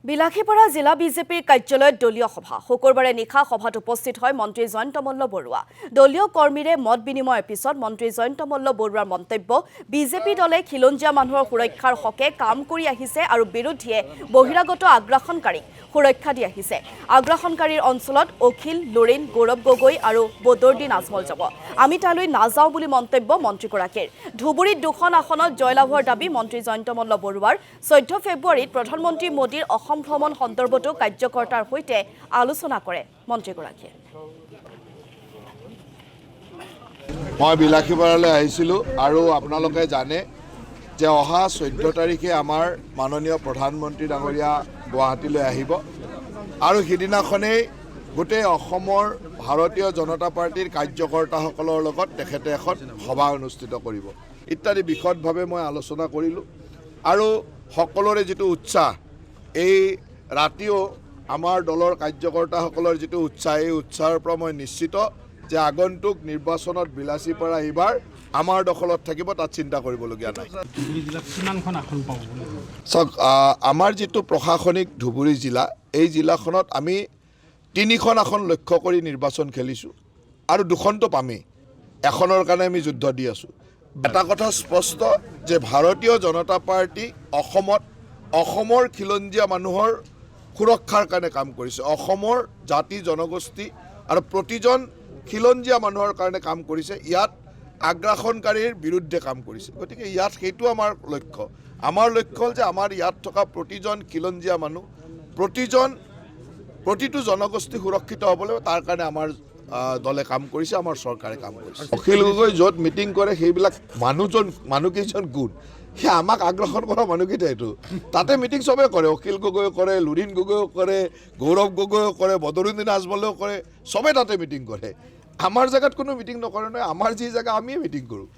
বিলাসীপাৰা জিলা বিজেপিৰ কাৰ্যালয়ত দলীয় সভা শুকুৰবাৰে নিশা সভাত উপস্থিত হয় মন্ত্ৰী জয়ন্ত মল্ল বৰুৱা দলীয় কৰ্মীৰে মত বিনিময়ৰ পিছত মন্ত্ৰী জয়ন্ত মল্ল বৰুৱাৰ মন্তব্য বিজেপি দলে খিলঞ্জীয়া মানুহৰ সুৰক্ষাৰ হকে কাম কৰি আহিছে আৰু বিৰোধীয়ে বহিৰাগত আগ্ৰাসনকাৰীক সুৰক্ষা দি আহিছে আগ্ৰাসনকাৰীৰ অঞ্চলত অখিল লুৰিন গৌৰৱ গগৈ আৰু বদৰুদ্দিন আজমল যাব আমি তালৈ নাযাওঁ বুলি মন্তব্য মন্ত্ৰীগৰাকীৰ ধুবুৰীত দুখন আসনত জয়লাভৰ দাবী মন্ত্ৰী জয়ন্ত মল্ল বৰুৱাৰ 14 ফেব্ৰুৱাৰীত প্ৰধানমন্ত্ৰী মোদীৰ অসম ভ্ৰমণ সন্দৰ্ভতো কাৰ্যকৰ্তাৰ সৈতে আলোচনা কৰে মন্ত্ৰীগৰাকীয়ে মই বিলাসীপাৰালৈ আহিছিলোঁ আৰু আপোনালোকে জানে যে অহা 14 তাৰিখে আমাৰ মাননীয় প্ৰধানমন্ত্ৰী ডাঙৰীয়া গুৱাহাটীলৈ আহিব আৰু সিদিনাখনেই গোটেই অসমৰ ভাৰতীয় জনতা পাৰ্টিৰ কাৰ্যকৰ্তাসকলৰ লগত তেখেতে এখন সভা অনুষ্ঠিত কৰিব ইত্যাদি বিশদভাৱে মই আলোচনা কৰিলোঁ আৰু সকলোৰে যিটো উৎসাহ এই ৰাতিও আমাৰ দলৰ কাৰ্যকৰ্তাসকলৰ যিটো উৎসাহ এই উৎসাহৰ পৰা মই নিশ্চিত যে আগন্তুক নিৰ্বাচনত বিলাসীপাৰা এইবাৰ আমাৰ দখলত থাকিব তাত চিন্তা কৰিবলগীয়া নাই চাওক আমাৰ যিটো প্ৰশাসনিক ধুবুৰী জিলা এই জিলাখনত আমি 3খন আসন লক্ষ্য কৰি নিৰ্বাচন খেলিছোঁ আৰু 2খনটো পামেই এখনৰ কাৰণে আমি যুদ্ধ দি আছোঁ এটা কথা স্পষ্ট যে ভাৰতীয় জনতা পাৰ্টি অসমৰ খিলঞ্জীয়া মানুহৰ সুৰক্ষাৰ কাৰণে কাম কৰিছে অসমৰ জাতি জনগোষ্ঠী আৰু প্ৰতিজন খিলঞ্জীয়া মানুহৰ কাৰণে কাম কৰিছে ইয়াত আগ্ৰাসনকাৰীৰ বিৰুদ্ধে কাম কৰিছে গতিকে ইয়াত সেইটো আমাৰ লক্ষ্য হ'ল যে আমাৰ ইয়াত থকা প্ৰতিজন খিলঞ্জীয়া মানুহ প্ৰতিটো জনগোষ্ঠী সুৰক্ষিত হ'ব লাগিব তাৰ কাৰণে আমাৰ দলে কাম কৰিছে আমাৰ চৰকাৰে কাম কৰিছে অখিল গগৈ য'ত মিটিং কৰে সেইবিলাক মানুহকেইজন গুণ সি আমাক আগ্ৰাসন কৰা মানুহকেইটা এইটো তাতে মিটিং চবেই কৰে অখিল গগৈ কৰে লুৰিন গগৈও কৰে গৌৰৱ গগৈও কৰে বদৰুদ্দিন আজমলেও কৰে চবেই তাতে মিটিং কৰে আমাৰ জেগাত কোনো মিটিং নকৰে নহয় আমাৰ যি জেগা আমিয়ে মিটিং কৰোঁ